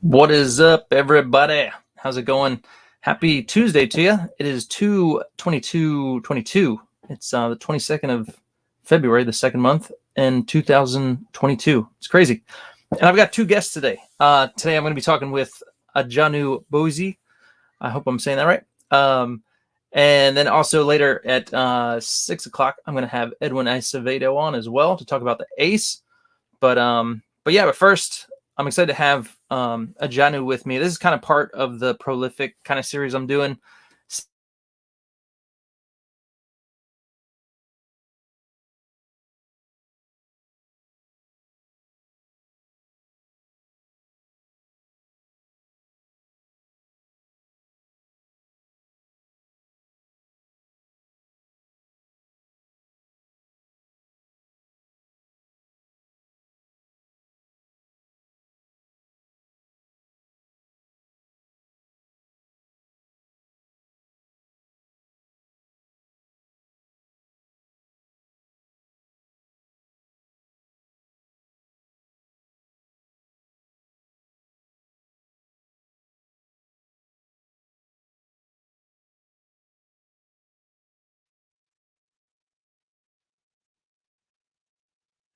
What is up, everybody? How's it going? Happy Tuesday to you. It is 2/22/22. It's the 22nd of February, the second month in 2022. It's crazy. And I've got two guests today. Today I'm going to be talking with Adjanu Bouzi. I hope I'm saying that right. And then also later at 6 o'clock, I'm going to have Edwin Acevedo on as well to talk about the ace. But first, I'm excited to have Adjanu with me. This is kind of part of the prolific kind of series I'm doing.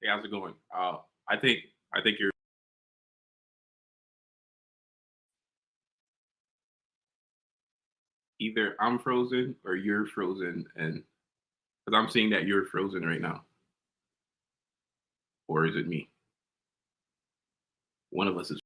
Hey, how's it going? I think you're either I'm frozen or you're frozen, and because I'm seeing that you're frozen right now, or is it me? One of us is.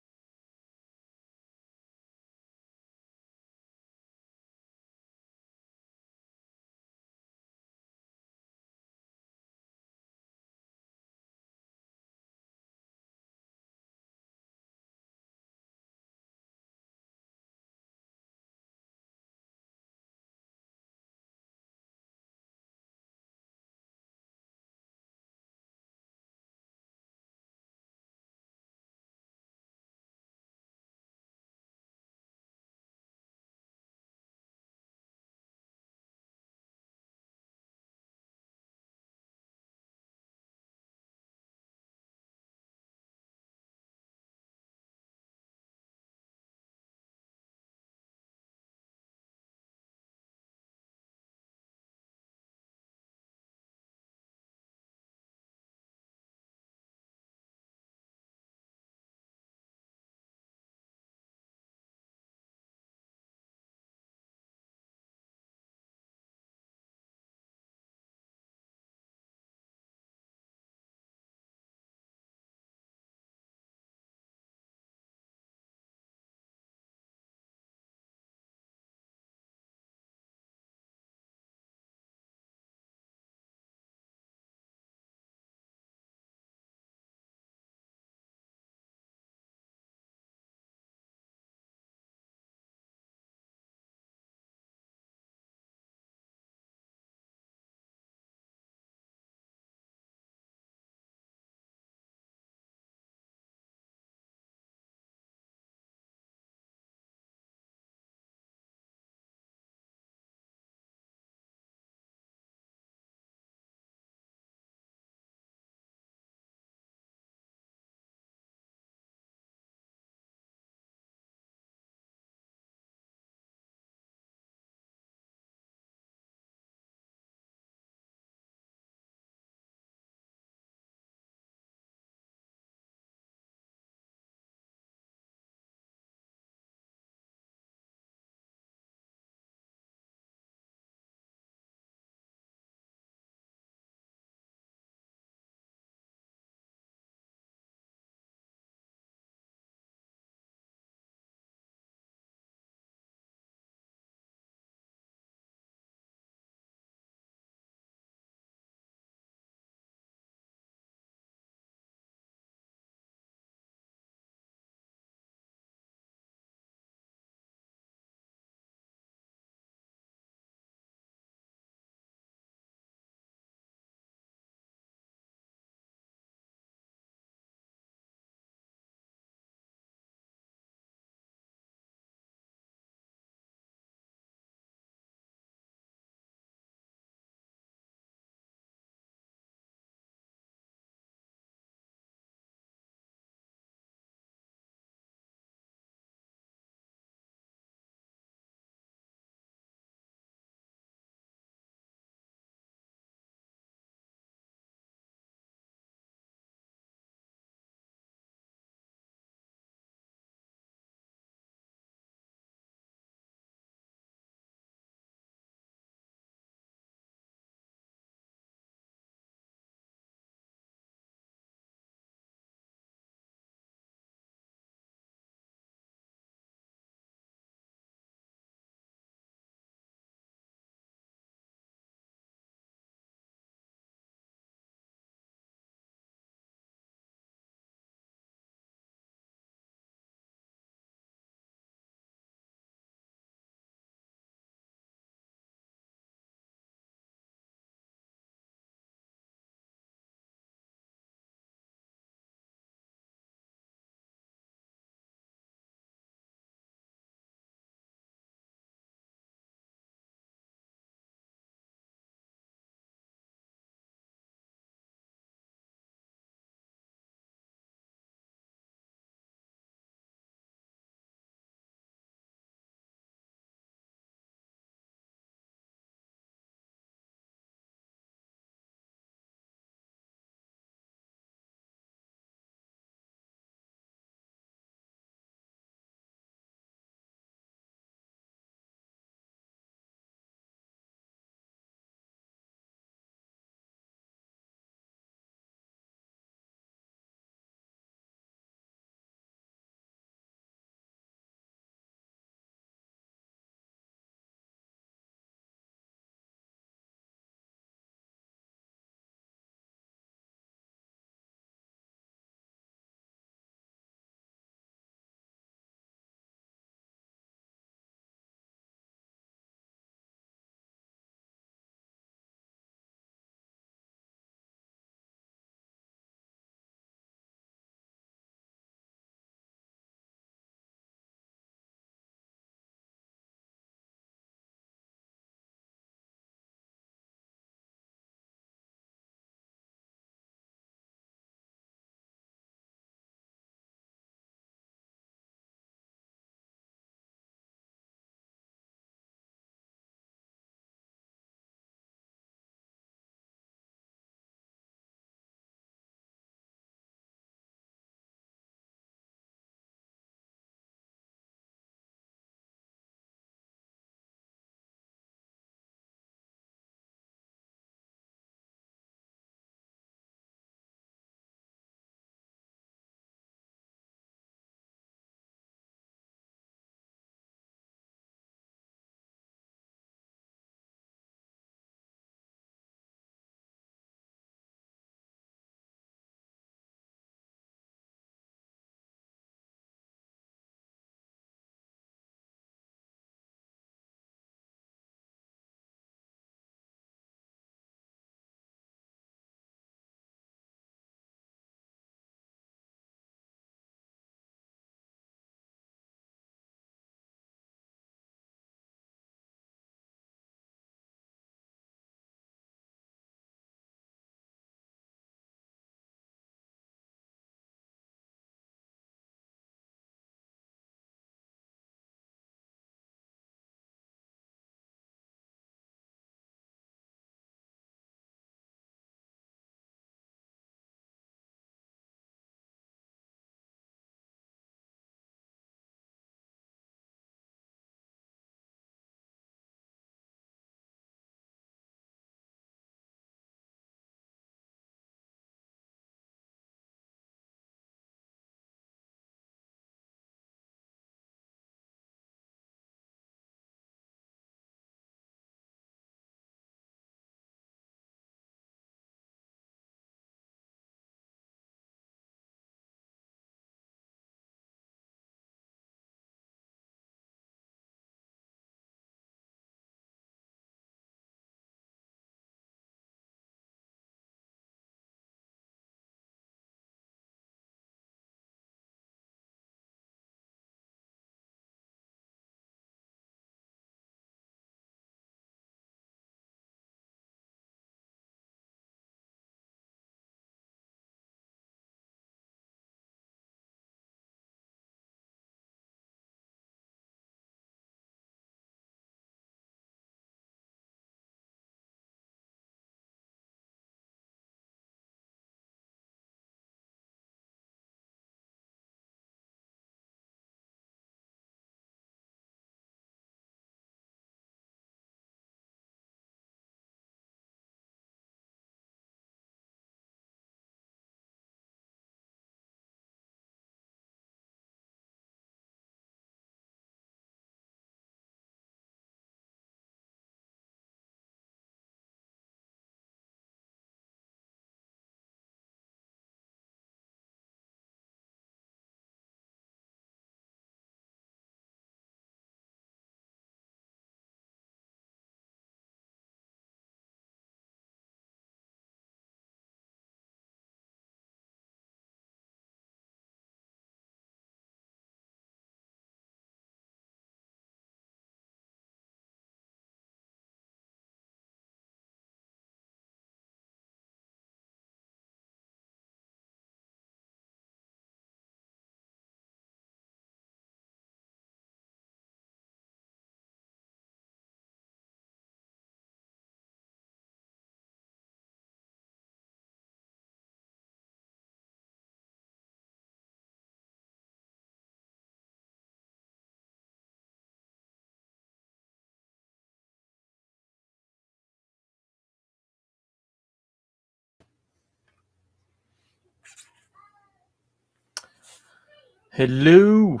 Hello.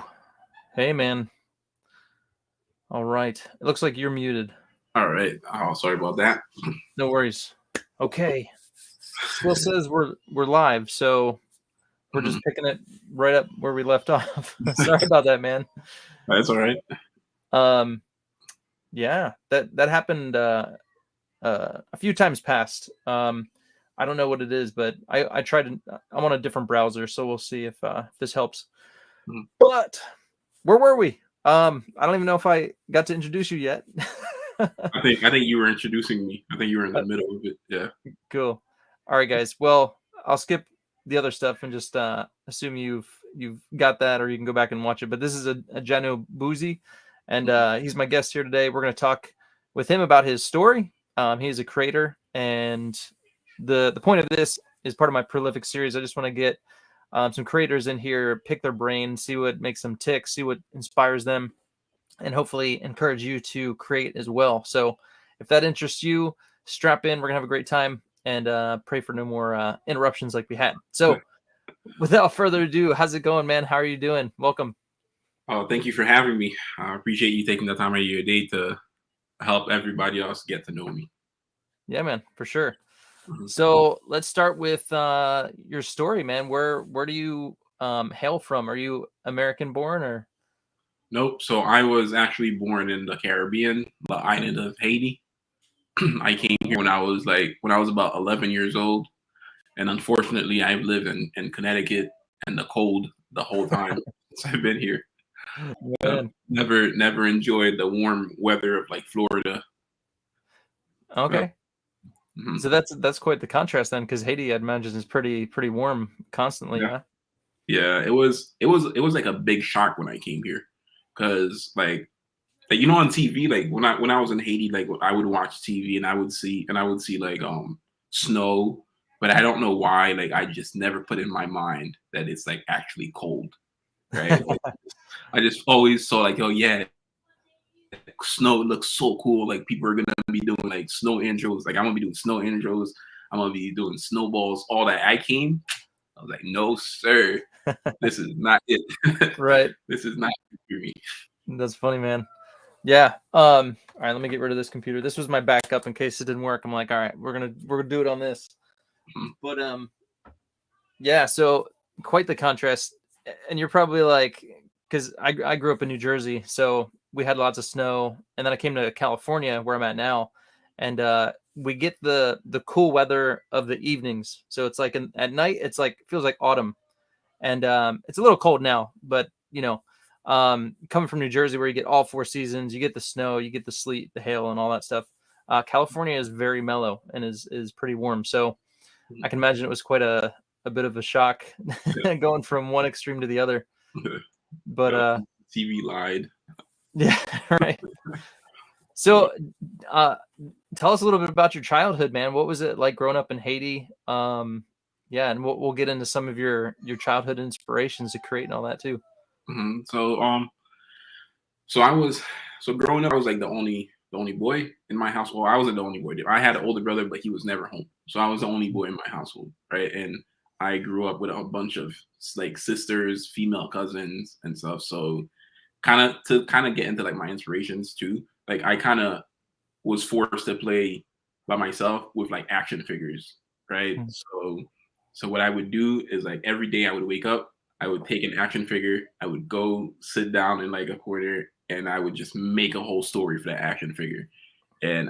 Hey, man. All right. It looks like you're muted. All right. Oh, sorry about that. No worries. Okay. Still says we're live, so we're just picking it right up where we left off. Sorry about that, man. That's all right. Yeah, that happened a few times past. I don't know what it is, but I tried to. I'm on a different browser, so we'll see if this helps. Mhm. But where were we? I don't even know if I got to introduce you yet. I think you were introducing me. I think you were in the middle of it. Yeah. Cool. All right, guys. Well, I'll skip the other stuff and just assume you've got that, or you can go back and watch it. But this is Adjanu Bouzi, and he's my guest here today. We're going to talk with him about his story. He's a creator, and the point of this is part of my prolific series. I just want to get some creators in here, pick their brain, see what makes them tick, see what inspires them, and hopefully encourage you to create as well. So if that interests you, strap in. We're gonna have a great time, and pray for no more interruptions like we had. So without further ado, how's it going, man? How are you doing? Welcome. Oh, thank you for having me. I appreciate you taking the time out of your day to help everybody else get to know me. Yeah, man, for sure. Mhm. So let's start with your story, man. Where do you hail from? Are you American born or? Nope. So I was actually born in the Caribbean, the island of Haiti. I came here when I was about 11 years old, and unfortunately, I've lived in Connecticut and the cold the whole time since I've been here. Man. Never enjoyed the warm weather of like Florida. Okay. Mhm. So that's quite the contrast then, because Haiti, I'd imagine, is pretty warm constantly, Yeah. huh? Yeah, it was like a big shock when I came here, because like on TV, like when I was in Haiti, like I would watch TV and I would see like snow, but I don't know why, like I just never put in my mind that it's like actually cold, right? Like, I just always saw like, oh yeah, snow looks so cool. Like people are gonna be doing like snow intros. Like I'm gonna be doing snow intros. I'm gonna be doing snowballs. All that. I was like, no sir, this is not it. Right. This is not it for me. That's funny, man. Yeah. All right, let me get rid of this computer. This was my backup in case it didn't work. I'm like, all right, we're gonna do it on this. Mhm. But yeah, so quite the contrast. And you're probably like, because I grew up in New Jersey, so we had lots of snow, and then I came to California where I'm at now, and we get the cool weather of the evenings. So it's like at night, it's like feels like autumn, and it's a little cold now, but coming from New Jersey where you get all four seasons, you get the snow, you get the sleet, the hail, and all that stuff. California is very mellow and is pretty warm, so I can imagine it was quite a bit of a shock going from one extreme to the other. But Yeah, TV lied. yeah, right. So uh, tell us a little bit about your childhood, man. What was it like growing up in Haiti? Yeah, and we'll get into some of your childhood inspirations to create and all that too. Mhm. So I was so growing up, I was like the only boy in my household. Well, I wasn't the only boy. I had an older brother, but he was never home. So I was the only boy in my household, right? And I grew up with a bunch of like sisters, female cousins, and stuff. So kind of get into like my inspirations too. Like I kind of was forced to play by myself with like action figures, right? Mm. So what I would do is like every day I would wake up, I would take an action figure, I would go sit down in like a corner, and I would just make a whole story for that action figure. And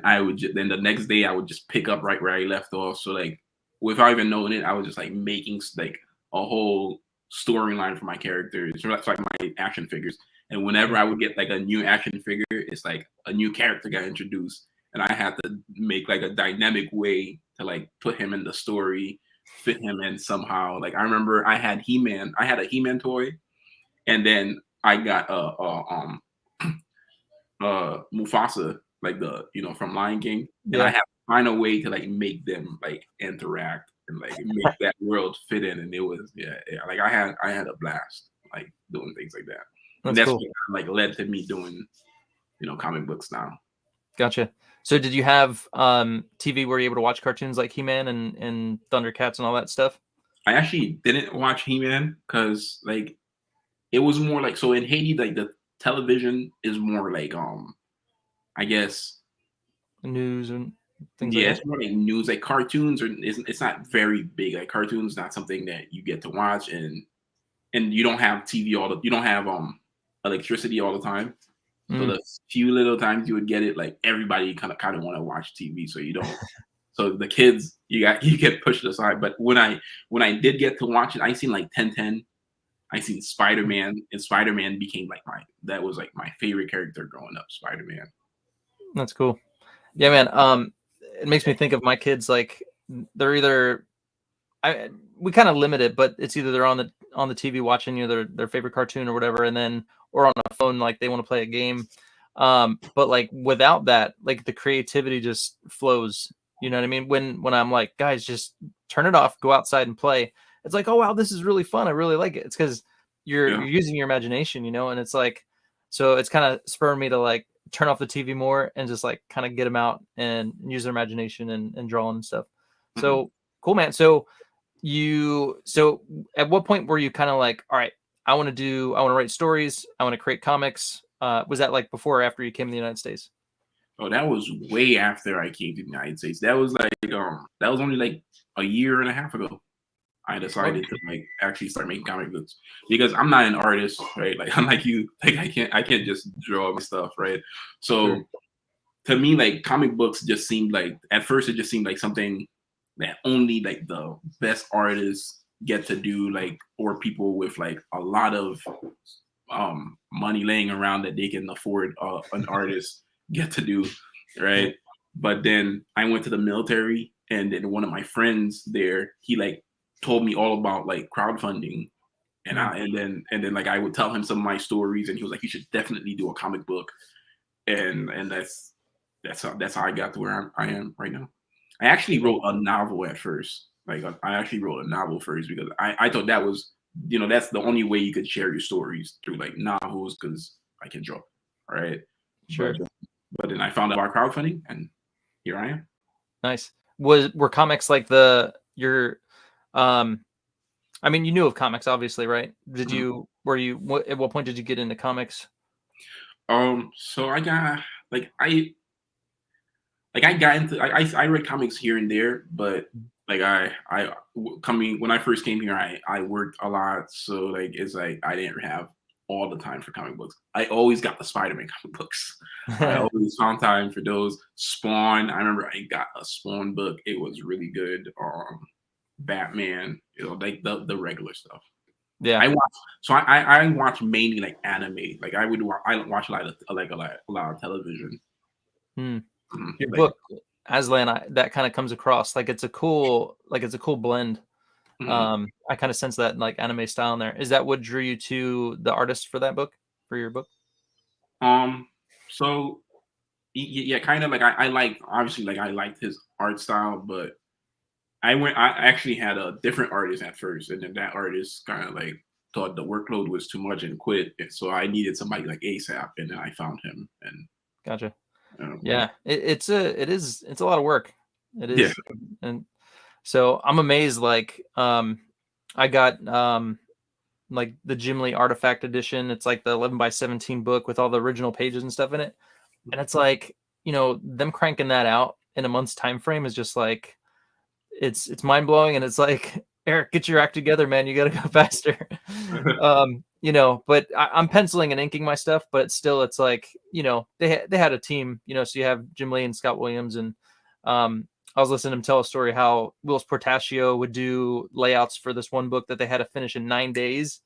then the next day I would just pick up right where I left off. So like without even knowing it, I was just like making like a whole storyline for my characters. So that's like my action figures. And whenever I would get like a new action figure, it's like a new character got introduced, and I had to make like a dynamic way to like put him in the story, fit him in somehow. Like I remember I had He-Man, I had a He-Man toy, and then I got Mufasa, like the from Lion King, and I Yeah, had to find a way to like make them like interact and like make that world fit in, and it was yeah, like I had a blast like doing things like that, and that's that's cool. what like led to me doing comic books now. Gotcha. So did you have TV where you able to watch cartoons like He-Man and Thundercats and all that stuff? I actually didn't watch He-Man because like it was more like, so in Haiti, like the television is more like I guess, News and things like yeah, that. it's more like news, like cartoons, or it's not very big. Like cartoons, not something that you get to watch, and you don't have TV you don't have electricity all the time. So Mm. the few little times you would get it, like everybody kind of want to watch TV, so you don't. So the kids, you get pushed aside. But when I did get to watch it, I seen like 1010. I seen Spider Man, and Spider Man became like that was like my favorite character growing up. Spider Man. That's cool. Yeah, man. It makes me think of my kids. Like they're either we kind of limit it, but it's either they're on the TV watching their favorite cartoon or whatever, and then or on a phone like they want to play a game. But like without that, like the creativity just flows. You know what I mean? When I'm like, guys, just turn it off, go outside and play. It's like, oh wow, this is really fun. I really like it. It's because Yeah. you're using your imagination, and it's like, so it's kind of spurring me to like turn off the TV more and just like kind of get them out and use their imagination and draw and stuff. Mhm. So cool, man. So at what point were you kind of like, all right, I want to write stories, I want to create comics? Was that like before or after you came to the United States? Oh, that was way after I came to the United States. That was like that was only like a year and a half ago. I Okay. decided to like actually start making comic books because I'm not an artist, right? Like unlike you, like I can't just draw my stuff, right? Sure. So to me, like comic books just seemed like at first it just seemed like something that only like the best artists get to do, like, or people with like a lot of money laying around that they can afford an artist get to do, Yeah. right? But then I went to the military, and then one of my friends there, he like told me all about like crowdfunding, and Mm. then like I would tell him some of my stories, and he was like, "You should definitely do a comic book," and that's how I got to where I am right now. I actually wrote a novel at first. Like I actually wrote a novel first because I thought that was, that's the only way you could share your stories, through like novels, because I can draw, right? But Sure. but then I found out about crowdfunding, and here I am. Nice. Were comics like the your um I mean, you knew of comics obviously, right? Did Mhm. you at what point did you get into comics? So I got like I got into I read comics here and there, but like coming when I first came here, I worked a lot, so like it's like I didn't have all the time for comic books. I always got the Spider-Man comic books. I always found time for those. Spawn, I remember I got a Spawn book. It was really good. Batman, like the regular stuff. Yeah. I watch I watch mainly like anime. Like I watch a lot of a lot of television. Hmm. Your Like book, Aslan, that kind of comes across like it's a cool blend. mhm. I kind of sense that like anime style in there. Is that what drew you to the artist for that book, for your book? Um, so yeah, kind of like I like obviously like I liked his art style, but I actually had a different artist at first, and then that artist kind of like thought the workload was too much and quit. And so I needed somebody like ASAP, and then I found him, and Gotcha. yeah, Yeah, it's a lot of work. It yeah, is, and so I'm amazed. Like, I got like the Jim Lee Artifact Edition. It's like the 11 by 17 book with all the original pages and stuff in it, and it's like them cranking that out in a month's time frame is just like it's mind blowing, and it's like Eric, get your act together, man. You got to go faster. But I'm penciling and inking my stuff, but still, it's like they had a team, so you have Jim Lee and Scott Williams, and I was listening to him tell a story how Wills Portacio would do layouts for this one book that they had to finish in 9 days,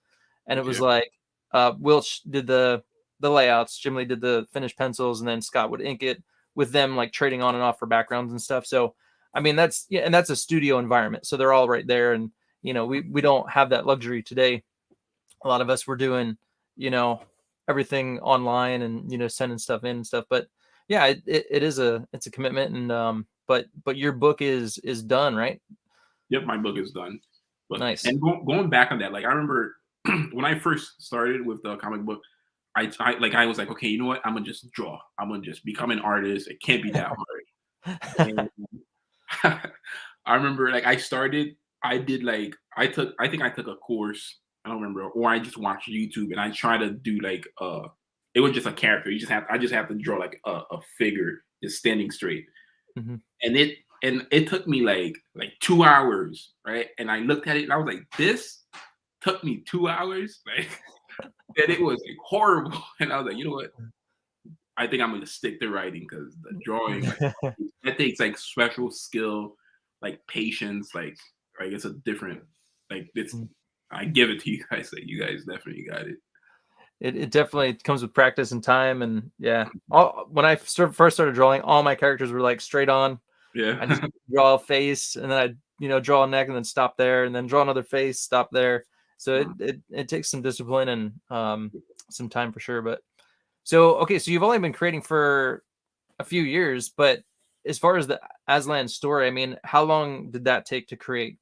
and it was okay, like Wilch did the layouts, Jim Lee did the finished pencils, and then Scott would ink it with them like trading on and off for backgrounds and stuff. So I mean and that's a studio environment, so they're all right there, and we don't have that luxury today. A lot of us were doing everything online and sending stuff in and stuff, but yeah, it is it's a commitment, and but your book is done, right? yep, my book is done. But Nice. and going back on that, like I remember when I first started with the comic book, I was like, okay, you know what? I'm gonna just draw. I'm gonna just become an artist. It can't be that hard. And I remember like I started, I did like I think I took a course I don't remember, or I just watch YouTube and I try to do like it was just a character. I just have to draw like a figure just standing straight. Hmm. And it took me like 2 hours, right? And I looked at it and I was like, this took me 2 hours. Like and it was like horrible. And I was like, you know what? I think I'm gonna stick to writing because the drawing like that takes like special skill, like patience, like it's a different like it's I give it to you guys. Like you guys definitely got it. It definitely comes with practice and time, and yeah. When I first started drawing, all my characters were like straight on. I Yeah. just draw a face, and then I draw a neck, and then stop there, and then draw another face, stop there. So it takes some discipline and some time for sure. But so okay, so you've only been creating for a few years, but as far as the Aslan story, I mean, how long did that take to create?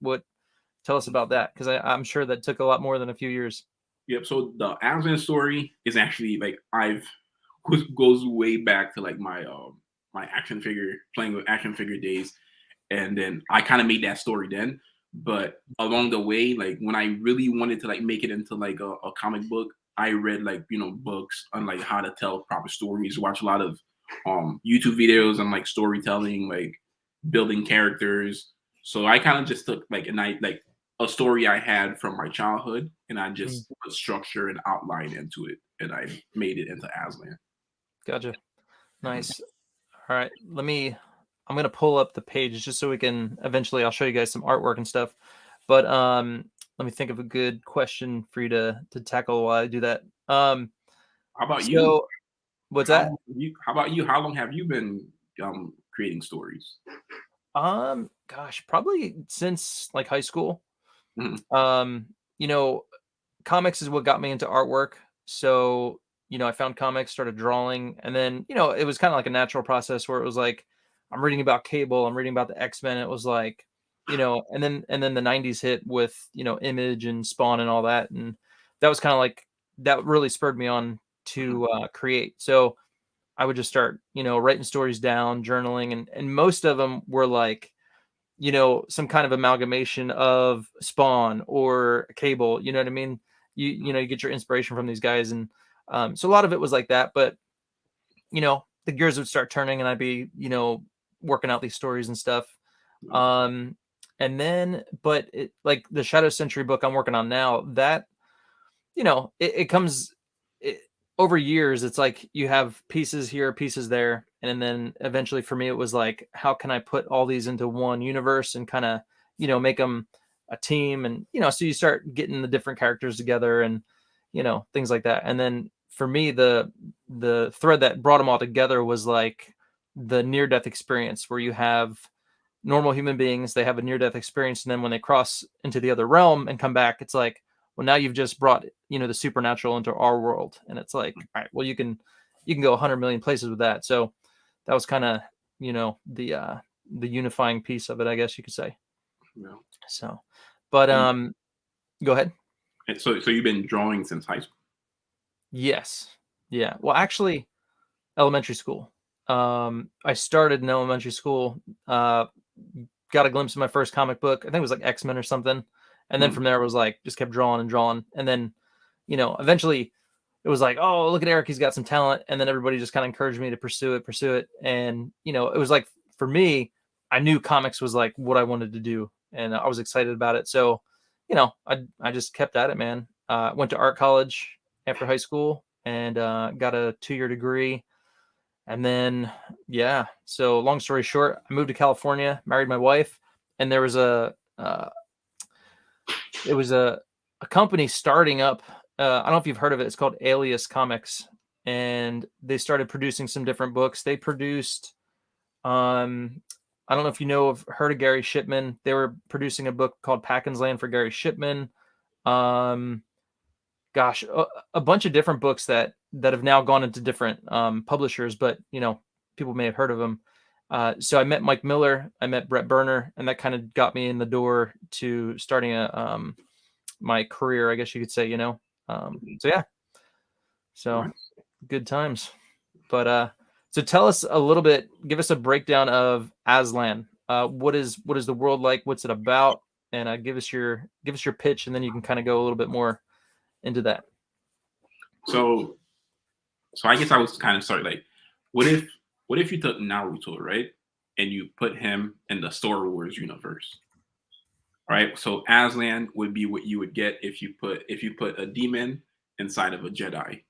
Tell us about that, because I'm sure that took a lot more than a few years. Yep. So the Aslan story is actually like goes way back to like my action figure playing with action figure days, and then I kind of made that story then. But along the way, like when I really wanted to like make it into like a comic book, I read like books on like how to tell proper stories. Watch a lot of YouTube videos on like storytelling, like building characters. So I kind of just took like a story I had from my childhood, and I Mm, just put structure and outline into it, and I made it into Aslan. gotcha. Nice. All right. I'm gonna pull up the page just so we can eventually I'll show you guys some artwork and stuff. But let me think of a good question for you to tackle while I do that. How about you? So what's that? How about you? How long have you been creating stories? Gosh, probably since like high school. Mhm. Um, you know, comics is what got me into artwork. So, I found comics, started drawing, and then, it was kind of like a natural process where it was like, I'm reading about Cable, I'm reading about the X-Men. It was like, and then the 90s hit with, Image and Spawn and all that. And that was kind of like, that really spurred me on Mhm. to create. So I would just start, writing stories down, journaling, and most of them were like, some kind of amalgamation of Spawn or Cable. You know what I mean? You get your inspiration from these guys, and so a lot of it was like that. But the gears would start turning, and I'd be working out these stories and stuff. Um, and then, but like the Shadow Century book I'm working on now, that it comes it, over years. It's like you have pieces here, pieces there, and then eventually for me it was like, how can I put all these into one universe and kind of make them a team, and so you start getting the different characters together and things like that. And then for me, the thread that brought them all together was like the near death experience, where you have normal human beings, they have a near death experience, and then when they cross into the other realm and come back, it's like, well, now you've just brought the supernatural into our world. And it's like, all right, well, you can go 100 million places with that. So that was kind of the unifying piece of it, I guess you could say. Yeah. So but And, go ahead. and so you've been drawing since high school. Yes. Yeah, well, actually, elementary school. I started in elementary school, got a glimpse of my first comic book. I think it was like X-Men or something. And then Hmm. from there it was like just kept drawing and drawing. And then, eventually it was like, oh, look at Eric, he's got some talent. And then everybody just kind of encouraged me to pursue it. And, it was like, for me, I knew comics was like what I wanted to do. And I was excited about it. So, I just kept at it, man. Went to art college after high school and got a 2-year degree. And then, yeah. So long story short, I moved to California, married my wife, and there was it was a company starting up. I don't know if you've heard of it. It's called Alias Comics, and they started producing some different books. They produced, I don't know if you know of heard of Gary Shipman. They were producing a book called Packin's Land for Gary Shipman. Um, gosh, a bunch of different books that have now gone into different publishers, but people may have heard of them. So I met Mike Miller, I met Brett Berner, and that kind of got me in the door to starting my career, I guess you could say. So yeah, so Nice. good times. But so tell us a little bit, give us a breakdown of Aslan. What is the world like? What's it about? And give us your pitch, and then you can kind of go a little bit more into that? So I guess I was kind of sorry. Like, what if you took Naruto, right, and you put him in the Star Wars universe, right? So Aslan would be what you would get if you put a demon inside of a Jedi,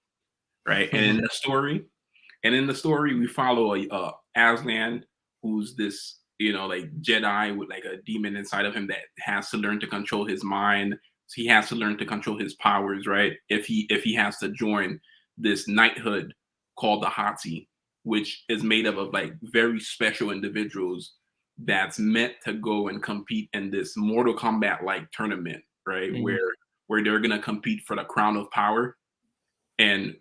right? And in the story, we follow a Aslan who's this, like Jedi with like a demon inside of him that has to learn to control his mind. So he has to learn to control his powers, right? If he has to join this knighthood called the Hati, which is made up of like very special individuals that's meant to go and compete in this Mortal Kombat like tournament, right? Mhm. Where they're gonna compete for the crown of power. And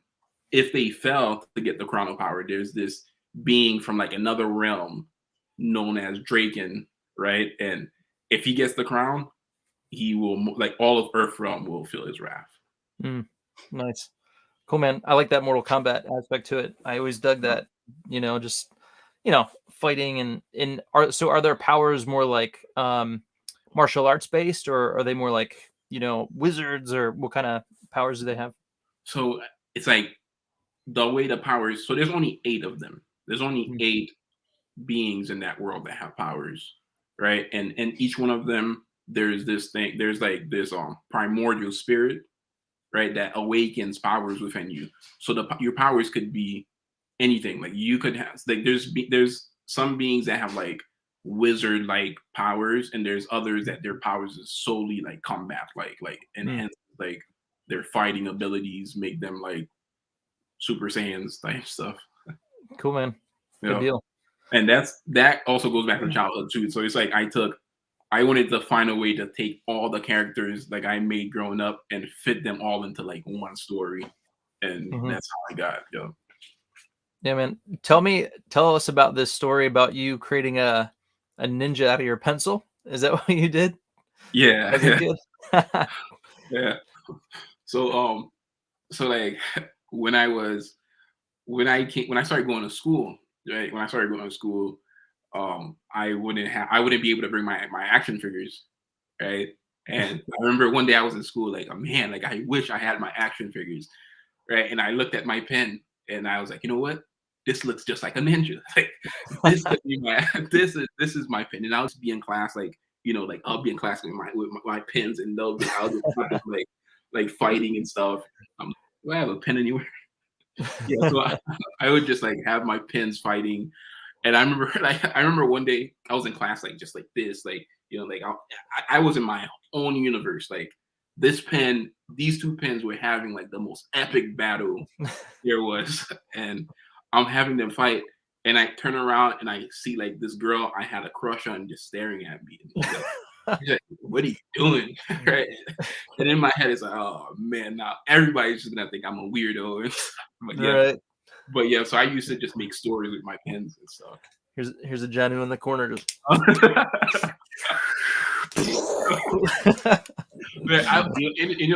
if they fail to get the crown of power, there's this being from like another realm known as Draken, right? And if he gets the crown, he will like all of Earth realm will feel his wrath. Nice. Cool, man. I like that Mortal Kombat aspect to it. I always dug that, just, fighting are their powers more like martial arts based, or are they more like, wizards, or what kind of powers do they have? So it's like the way the powers. So there's only 8 of them. There's only Mm. 8 beings in that world that have powers, right? And each one of them, there's this thing. There's like this primordial spirit, right, that awakens powers within you. So your powers could be anything. Like you could have like there's some beings that have like wizard like powers, and there's others that their powers is solely like combat like Mm. enhance like their fighting abilities make them like super saiyans type stuff. Cool, man. You Good know, deal. and that also goes back to childhood too. So it's like I wanted to find a way to take all the characters like I made growing up and fit them all into like one story, and Mhm. that's how I got. Yeah, man. Tell us about this story about you creating a ninja out of your pencil. Is that what you did Yeah, as a kid? yeah. So so like when I was when I started going to school, right? When I started going to school, I wouldn't be able to bring my action figures, right? And I remember one day I was in school, like, oh, man, like I wish I had my action figures, right? And I looked at my pen and I was like, you know what? This looks just like a ninja. Like this could be my this is my pen. And I'll just be in class, like, like I'll be in class with my pens, and I'll just put them like fighting and stuff. Do I have a pen anywhere? Yeah, so I would just like have my pins fighting, and I remember like I remember one day I was in class like just like this, like like I was in my own universe. Like these 2 pins were having like the most epic battle there was, and I'm having them fight, and I turn around and I see like this girl I had a crush on just staring at me. And she's like, "What are you doing?" Right? And in my head, it's like, "Oh man, now everybody's just gonna think I'm a weirdo." But yeah, Right. so I used to just make stories with my pens and stuff. Here's a Janu in the corner just But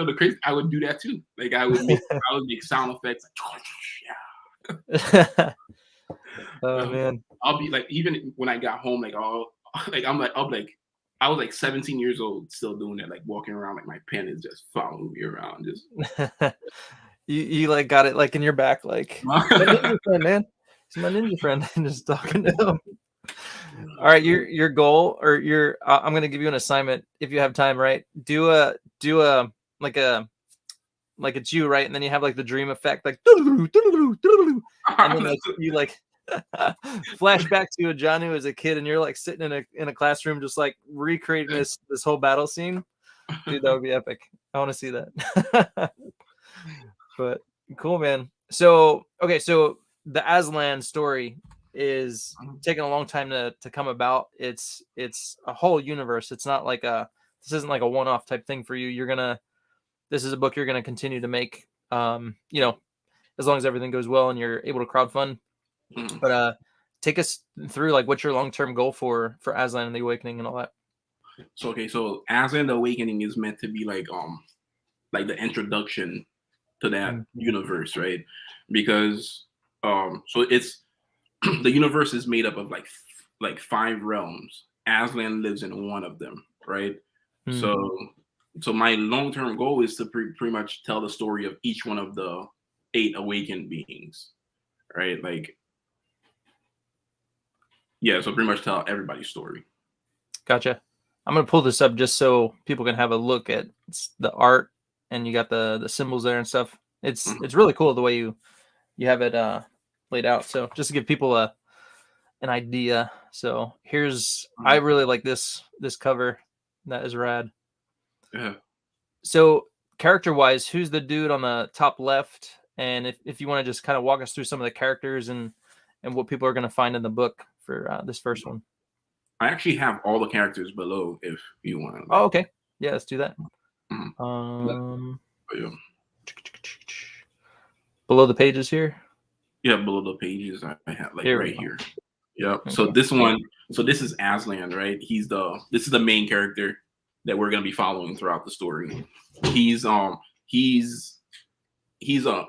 the crazy, I would do that too. Like I would make sound effects like, Oh man. I'll be like, even when I got home, like I'll be like I was like 17 years old still doing that, like walking around like my pen is just following me around. Just You like got it like in your back, like my ninja friend, man. He's my ninja friend, and just talking to him. All right, your goal or your I'm gonna give you an assignment if you have time, right? Do a like a like it's you, right? And then you have like the dream effect, like and then like you like flash back to Adjanu as a kid, and you're like sitting in a classroom just like recreating this whole battle scene. Dude, that would be epic. I want to see that. But cool, man. So okay, so the Aslan story is taking a long time to come about. It's a whole universe. It's not like this isn't like a one-off type thing for you. This is a book you're gonna continue to make. As long as everything goes well and you're able to crowdfund. But take us through like what's your long-term goal for Aslan and the Awakening and all that. So Aslan the Awakening is meant to be like the introduction to that universe, right? Because so it's the universe is made up of like 5 realms. Aslan lives in one of them, right? Mm. So So my long-term goal is to pretty much tell the story of each one of the 8 awakened beings, right? Like, yeah, so pretty much tell everybody's story. Gotcha. I'm gonna pull this up just so people can have a look at the art, and you got the symbols there and stuff. It's really cool the way you have it laid out. So just to give people an idea. So here's I really like this cover. That is rad. Yeah. So character wise, who's the dude on the top left? And if you want to just kind of walk us through some of the characters and what people are going to find in the book for this first one. I actually have all the characters below if you want to. Oh, okay. Yeah, let's do that. Yeah. Below the pages here. Yeah, below the pages I have like Here right here. Yep. Okay. So this one, this is Aslan, right? This is the main character that we're gonna be following throughout the story. He's a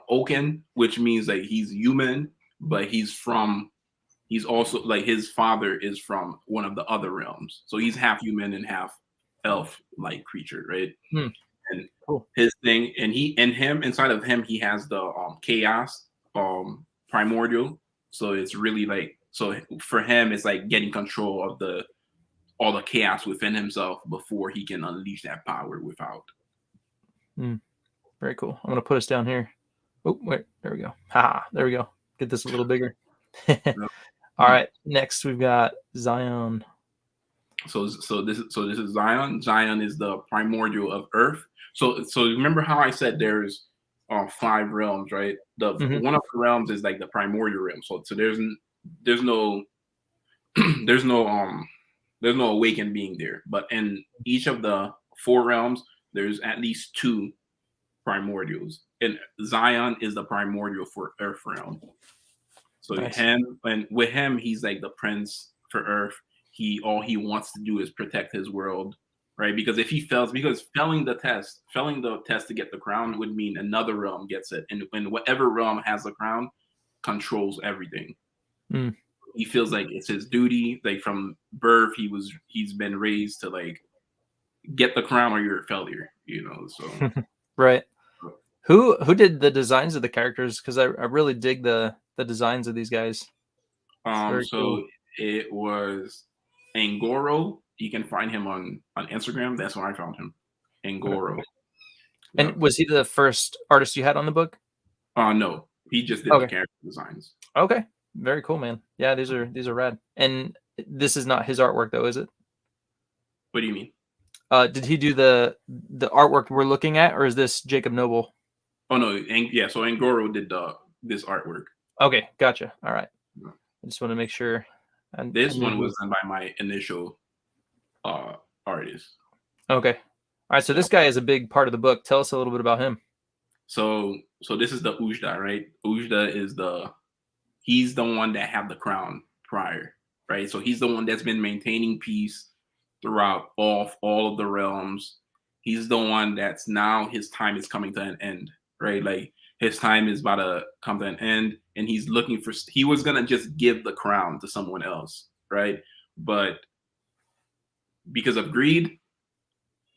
Oaken, which means like he's human, but he's also like his father is from one of the other realms. So he's half human and half elf like creature, right? And cool. His thing, and inside of him, he has the chaos primordial. So it's really like, so for him, it's like getting control of all the chaos within himself before he can unleash that power without. Very cool. I'm gonna put us down here. Oh, wait, there we go. There we go. Get this a little bigger. All right. Next, we've got Zion. So this is Zion. Zion is the primordial of Earth. So remember how I said there's 5 realms, right? One of the realms is like the primordial realm. So there's no there's no awakened being there. But in each of the 4 realms, there's at least 2 primordials. And Zion is the primordial for Earth realm. So nice. with him, he's like the prince for Earth. All he wants to do is protect his world, right? Because if he fails, because failing the test to get the crown would mean another realm gets it, and whatever realm has the crown controls everything. He feels like it's his duty. Like from birth, he's been raised to like get the crown or you're a failure, So right. Who did the designs of the characters? Because I really dig the designs of these guys. Cool. It was Angoro. You can find him on Instagram. That's where I found him. Angoro. And yep. Was he the first artist you had on the book? No. He just did the character designs. Okay. Very cool, man. Yeah, these are rad. And this is not his artwork though, is it? What do you mean? Did he do the artwork we're looking at, or is this Jacob Noble? Oh no, so Angoro did this artwork. Okay, gotcha. All right. I just want to make sure. This one was done by my initial artist. Okay. All right. So this guy is a big part of the book. Tell us a little bit about him. So this is the Ujda, right? Ujda is he's the one that had the crown prior, right? So he's the one that's been maintaining peace throughout all of the realms. He's the one that's now his time is coming to an end, right? Like his time is about to come to an end, and he was gonna just give the crown to someone else, right? But because of greed,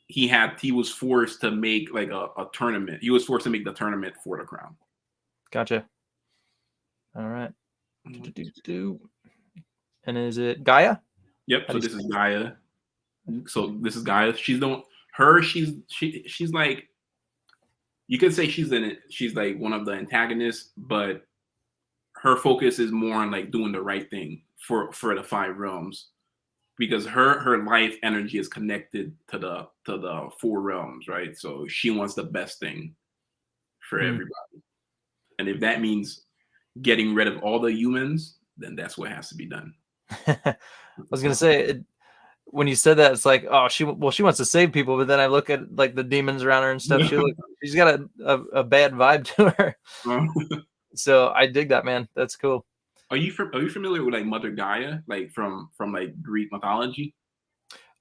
he was forced to make like a tournament. He was forced to make the tournament for the crown. Gotcha. All right. And is it Gaia? Yep. So this is Gaia. So this is Gaia. She's like, you could say she's like one of the antagonists, but her focus is more on like doing the right thing for the 5 realms, because her life energy is connected to the 4 realms, right? So she wants the best thing for everybody, and if that means getting rid of all the humans, then that's what has to be done. I was gonna say, when you said that, it's like, oh, she wants to save people, but then I look at like the demons around her and stuff. She's got a bad vibe to her. So I dig that, man. That's cool. Are you familiar with like Mother Gaia, like from like Greek mythology?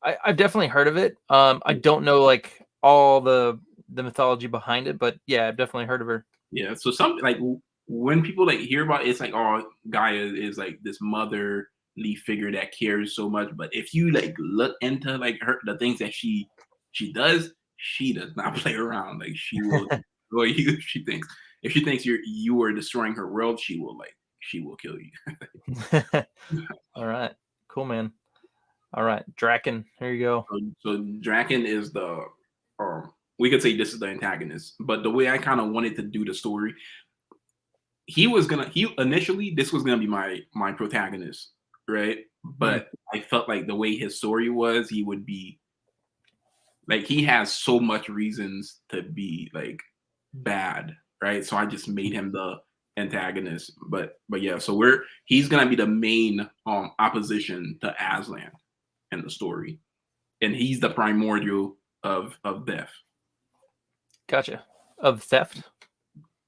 I've definitely heard of it. I don't know like all the mythology behind it, but yeah, I've definitely heard of her. Yeah. So something like when people like hear about it, it's like, oh, Gaia is like this motherly figure that cares so much. But if you like look into like the things that she does, she does not play around. Like she will destroy you if she thinks you are destroying her world, she will kill you. All right. Cool, man. All right. Draken. Here you go. So Draken is the we could say this is the antagonist, but the way I kind of wanted to do the story, he initially this was gonna be my protagonist, right? But I felt like the way his story was, he would be like he has so much reasons to be like bad, right? So I just made him the antagonist. But yeah, so he's gonna be the main opposition to Aslan in the story. And he's the primordial of death. Gotcha. Of theft?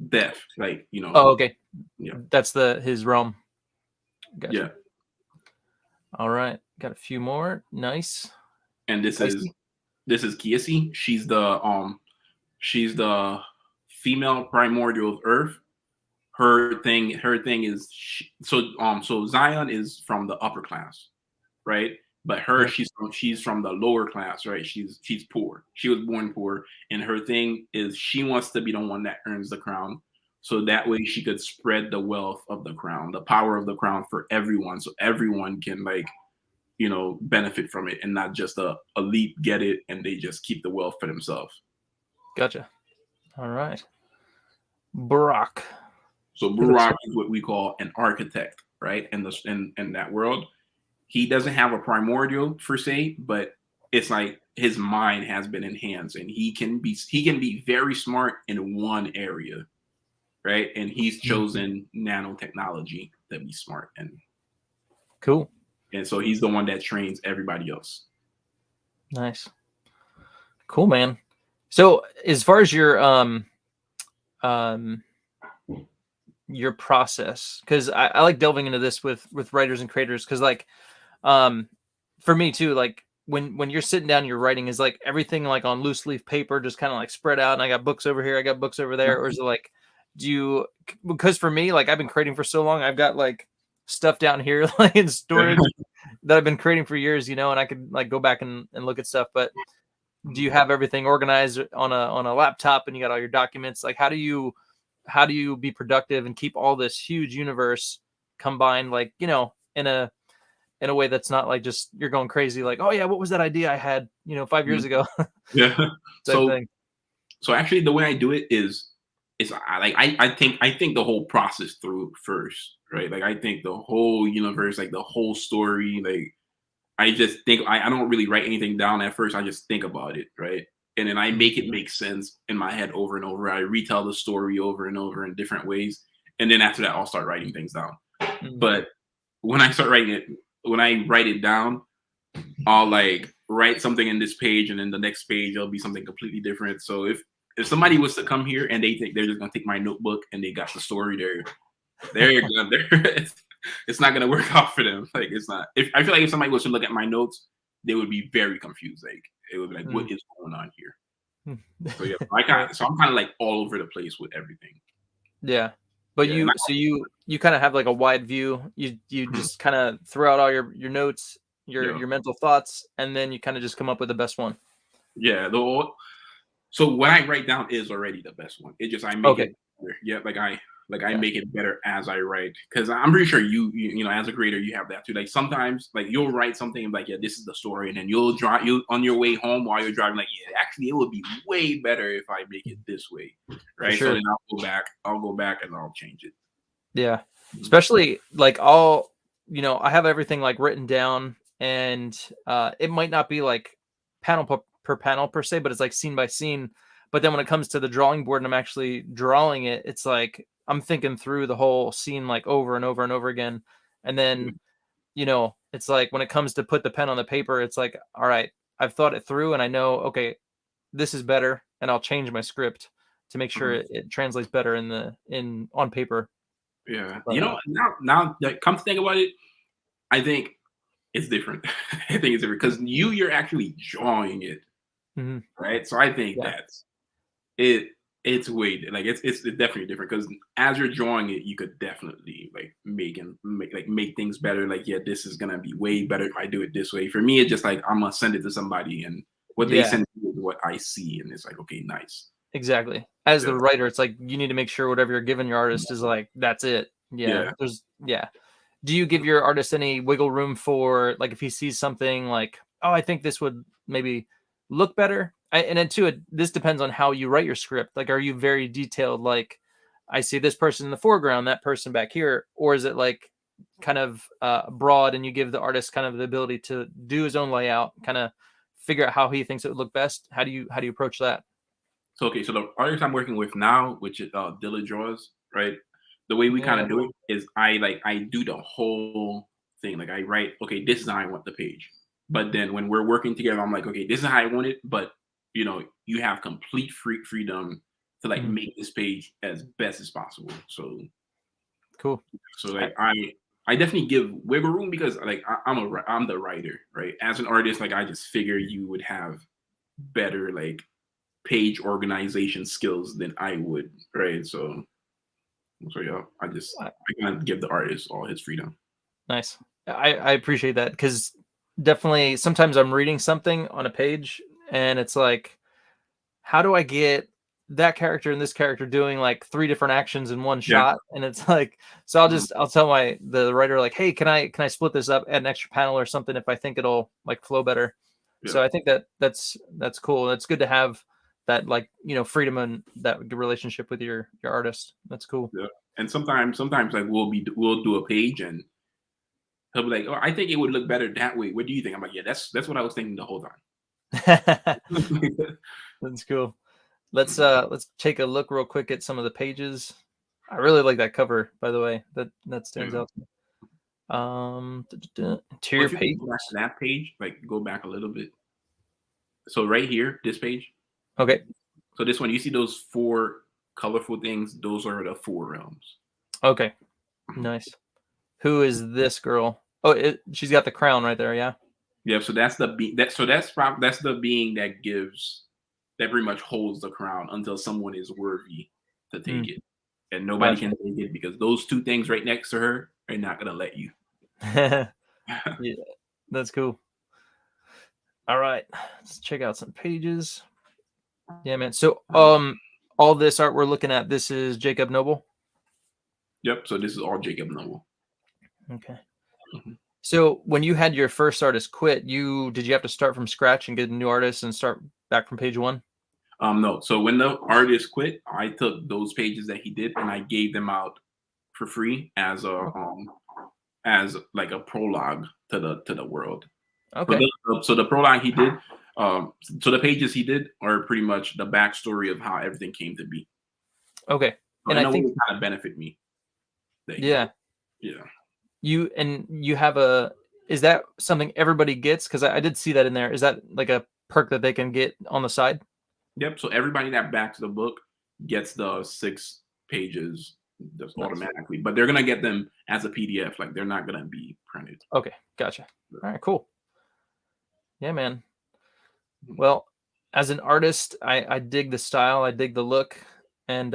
Death, like, you know. Oh, okay. Yeah. That's his realm. Gotcha. Yeah. All right. Got a few more. Nice. And this is Kiesi. She's the female primordial of Earth. Her thing is so Zion is from the upper class, right? But she's from the lower class, right? She's poor. She was born poor, and her thing is she wants to be the one that earns the crown, so that way she could spread the wealth of the crown, the power of the crown for everyone, so everyone can benefit from it, and not just the elite get it and they just keep the wealth for themselves. Gotcha. All right. Barak. So Barak is what we call an architect, right? In that world. He doesn't have a primordial per se, but it's like his mind has been enhanced, and he can be very smart in one area, right? And he's chosen nanotechnology to be smart and cool. And so he's the one that trains everybody else. Nice, cool, man. So as far as your process, because I like delving into this with writers and creators, because like for me too, like when you're sitting down, you're writing, is like everything like on loose leaf paper, just kind of like spread out, and I got books over here, I got books over there, or is it like, because for me, like I've been creating for so long, I've got like stuff down here like in storage that I've been creating for years, and I could like go back and look at stuff. But do you have everything organized on a laptop, and you got all your documents? Like how do you be productive and keep all this huge universe combined, like, in a way that's not like just you're going crazy, like, oh yeah, what was that idea I had, 5 years ago? Yeah. Thing. So actually the way I do it is I think the whole process through first, right? Like I think the whole universe, like the whole story, like I just think I don't really write anything down at first. I just think about it, right? And then I make it make sense in my head over and over. I retell the story over and over in different ways. And then after that, I'll start writing things down. But when I write it down, I'll like write something in this page, and then the next page, it'll be something completely different. So if somebody was to come here and they think they're just going to take my notebook and they got the story it's not going to work out for them. Like it's not, I feel like if somebody was to look at my notes, they would be very confused. Like it would be like, what is going on here? So yeah, I'm kind of like all over the place with everything. Yeah. But you kind of have like a wide view. You just kind of throw out all your notes, your mental thoughts, and then you kind of just come up with the best one. Yeah. So what I write down is already the best one. It just I make it better. Yeah, I make it better as I write, because I'm pretty sure you as a creator you have that too. Like sometimes like you'll write something and like, yeah, this is the story, and then you'll on your way home while you're driving, like, yeah, actually it would be way better if I make it this way, right? Sure. So then I'll go back and I'll change it. Yeah, especially like I have everything like written down, and it might not be like panel per panel per se, but it's like scene by scene. But then when it comes to the drawing board and I'm actually drawing it, it's like I'm thinking through the whole scene like over and over and over again. And then, it's like when it comes to put the pen on the paper, it's like, all right, I've thought it through and I know, okay, this is better, and I'll change my script to make sure it translates better on paper. Yeah. But, now that come to think about it, I think it's different. I think it's different because you're actually drawing it. Right. So I think that's it. It's way like it's definitely different, because as you're drawing it, you could definitely like make things better. Like, yeah, this is gonna be way better if I do it this way. For me, it's just like I'm gonna send it to somebody and what they send me is what I see, and it's like, okay, nice. Exactly. As the writer, it's like you need to make sure whatever you're giving your artist is like that's it. Yeah. Do you give your artist any wiggle room for like if he sees something like, oh, I think this would maybe look better? And then too, this depends on how you write your script. Like, are you very detailed? Like, I see this person in the foreground, that person back here, or is it like kind of broad and you give the artist kind of the ability to do his own layout, kind of figure out how he thinks it would look best? How do you approach that? So okay, so the artist I'm working with now, which is Dilla Draws, right? The way we kind Yeah. of do it is I do the whole thing. Like I write, okay, this is how I want the page. But then when we're working together, I'm like, okay, this is how I want it, but you have complete freedom to like Mhm. make this page as best as possible. So Cool. like I definitely give wiggle room because like I'm the writer, right? As an artist, like I just figure you would have better like page organization skills than I would, right? So yeah, I kind of give the artist all his freedom. Nice. I appreciate that because definitely sometimes I'm reading something on a page and it's like, how do I get that character and this character doing like 3 different actions in one Yeah. shot? And it's like, so I'll tell the writer like, hey, can I split this up, add an extra panel or something if I think it'll like flow better. Yeah. So I think that's cool. That's good to have that like freedom and that relationship with your artist. That's cool. Yeah. And sometimes like we'll do a page and he'll be like, oh, I think it would look better that way. What do you think? I'm like, yeah, that's what I was thinking the whole time. That's cool. Let's take a look real quick at some of the pages. I really like that cover, by the way. That stands out to me. Well, Interior if you page. go back to that page, like go back a little bit. So right here, this page. Okay. So this one, you see those 4 colorful things? Those are the 4 realms. Okay. Nice. Who is this girl? Oh, she's got the crown right there. Yeah. Yeah. So that's the that's the being that pretty much holds the crown until someone is worthy to take it, and nobody Gotcha. can take it because those 2 things right next to her are not gonna let you. Yeah, that's cool. All right, let's check out some pages. Yeah, man. So, all this art we're looking at, this is Jacob Noble. Yep. So this is all Jacob Noble. Okay. Mhm. So when you had your first artist quit, did you have to start from scratch and get a new artist and start back from page 1? No. So when the artist quit, I took those pages that he did and I gave them out for free as like a prologue to the world. Okay. So the prologue he did, so the pages he did are pretty much the backstory of how everything came to be. Okay. So And in I a way, think, it kind of benefit me. yeah, Yeah. you have is that something everybody gets? Because I did see that in there. Is that like a perk that they can get on the side? Yep. So everybody that backs the book gets the 6 pages just Nice. automatically, but they're gonna get them as a PDF. Like they're not gonna be printed. Okay. Gotcha. All right, cool. Yeah, man. Mhm. Well, as an artist, I dig the style, I dig the look, and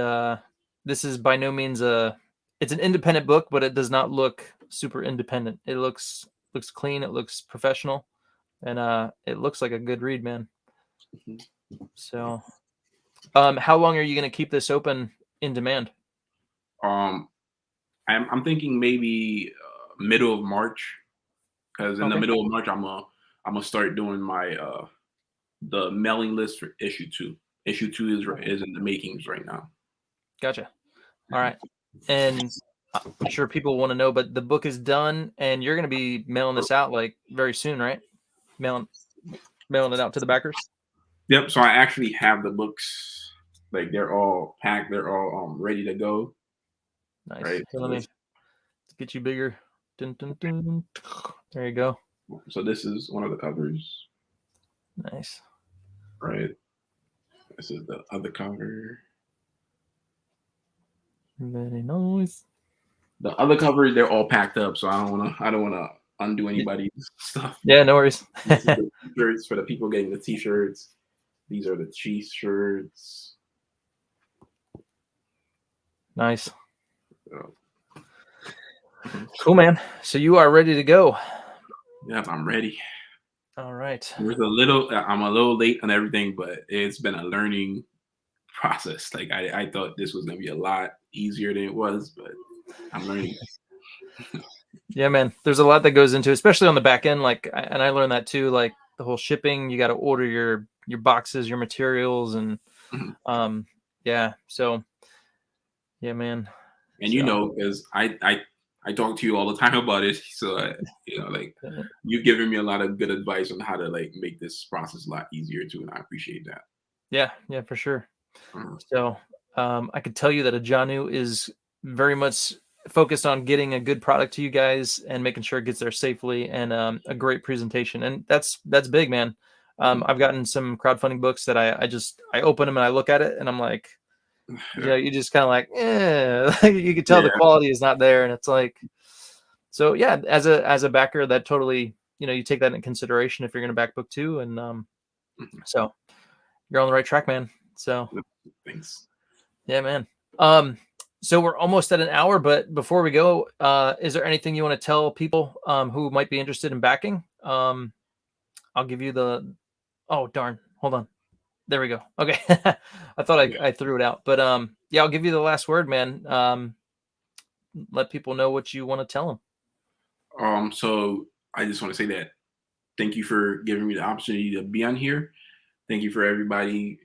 this is by no means it's an independent book, but it does not look super independent. It looks clean, it looks professional, and it looks like a good read, man. Mhm. So, how long are you going to keep this open in demand? Um, I'm thinking maybe middle of March, because in the Okay, middle of March I'm gonna start doing my the mailing list for issue 2. Issue 2 is in the makings right now. gotcha. All right, and I'm sure people want to know, but the book is done, and you're going to be mailing this out like very soon, right? Mailing it out to the backers. Yep. So I actually have the books, like they're all packed, they're all ready to go. Nice. Right. Here, let's get you bigger. Dun, dun, dun. There you go. So this is one of the covers, Nice. right? This is the other cover. Very nice. The other covers, they're all packed up, so I don't wanna undo anybody's stuff. Yeah, no worries. This is the t-shirts for the people getting the t-shirts. These are the t-shirts. Nice. So, Cool, man. So you are ready to go. yep, I'm ready. All right. I'm a little late on everything, but it's been a learning process. Like I thought this was gonna be a lot easier than it was, but I'm learning. Yeah, man. There's a lot that goes into, especially on the back end. Like, and I learned that too. Like the whole shipping, you got to order your boxes, your materials, and Mhm. yeah. So yeah, man. And So because I talk to you all the time about it, so like uh, you've given me a lot of good advice on how to like make this process a lot easier too, and I appreciate that. yeah, yeah, for sure. Mhm. So I could tell you that Ajanu is very much focused on getting a good product to you guys and making sure it gets there safely and a great presentation. And that's big, man. Mhm. I've gotten some crowdfunding books that I open them and I look at it and I'm like, you just kind of like, you can tell the Yeah. quality is not there. And it's like, so yeah, as a backer, that totally, you take that into consideration if you're going to back book two. And Mhm. so you're on the right track, man. So Thanks. yeah, man. Um, so we're almost at an hour, but before we go, is there anything you want to tell people who might be interested in backing? I'll give you the. Oh darn! Hold on. There we go. Okay, I thought Yeah. I threw it out, but yeah, I'll give you the last word, man. Let people know what you want to tell them. So I just want to say that thank you for giving me the opportunity to be on here. Thank you for everybody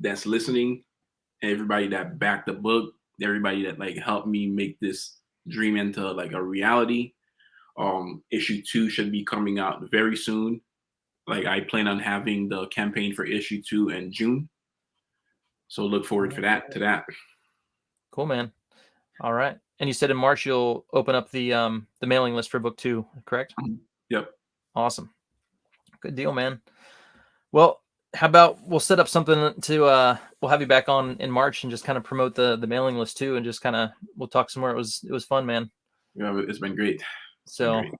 that's listening, everybody that backed the book, everybody that like helped me make this dream into like a reality. Issue 2 should be coming out very soon. Like I plan on having the campaign for issue 2 in June. So look All forward for right. that. Cool, man. All right. And you said in March you'll open up the mailing list for book two, correct? Yep. Awesome. Good deal, man. Well, how about we'll set up something to we'll have you back on in March and just kind of promote the mailing list too, and just kind of we'll talk some more. It was fun, man. Yeah, it's been great. It's been So great.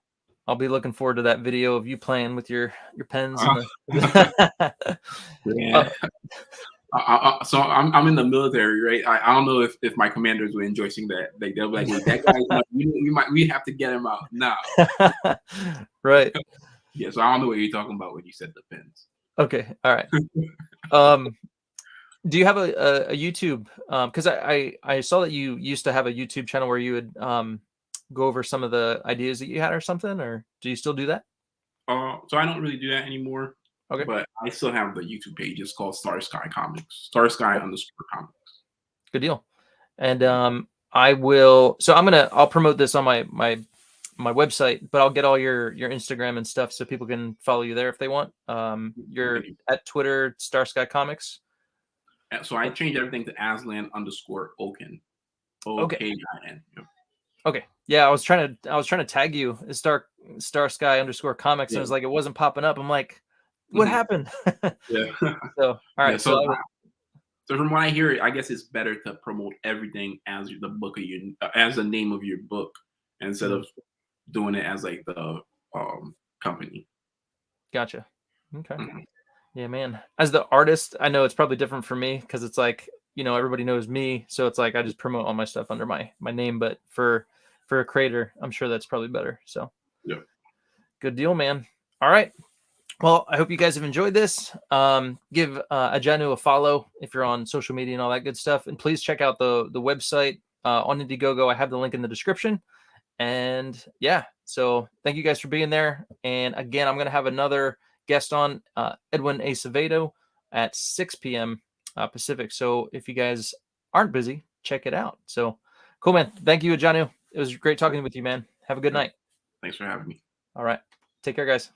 I'll be looking forward to that video of you playing with your pens Uh, and the. yeah. uh, So I'm in the military, right? I don't know if my commanders would enjoy seeing that. Like they'll be like, "Wait, that guy's not, we have to get him out now." right. Yeah, so I don't know what you're talking about when you said the pins. Okay. All right. Um, do you have a YouTube? Because I saw that you used to have a YouTube channel where you would go over some of the ideas that you had or something, or do you still do that? So I don't really do that anymore, Okay. but I still have the YouTube page. It's called Star Sky Comics. Star Sky underscore Comics. Good deal. And I will. So I'll promote this on my website, but I'll get all your Instagram and stuff so people can follow you there if they want. You're Thank you. at Twitter, Star Sky Comics. So I changed everything to Aslan underscore Okin. Okay. OKIN. Yep. Okay. Yeah, I was trying to tag you as Star Sky underscore comics, and it Yeah. was like it wasn't popping up. I'm like, what Mhm. happened? Yeah. So all Yeah. right. So So from what I hear, I guess it's better to promote everything as the book of your as the name of your book instead Mhm, of doing it as like the company. gotcha. Okay. Mhm. Yeah, man. As the artist, I know it's probably different for me because it's like, everybody knows me, so it's like I just promote all my stuff under my name. But for a creator, I'm sure that's probably better. So Yeah. good deal, man. All right. Well, I hope you guys have enjoyed this. Give Adjanu a follow if you're on social media and all that good stuff, and please check out the website on Indiegogo. I have the link in the description. And yeah, so thank you guys for being there. And again, I'm going to have another guest on, Edwin Acevedo, at 6 p.m. Pacific. So if you guys aren't busy, check it out. So cool, man. Thank you, Janu. It was great talking with you, man. Have a good Yeah. night. Thanks for having me. All right. Take care, guys.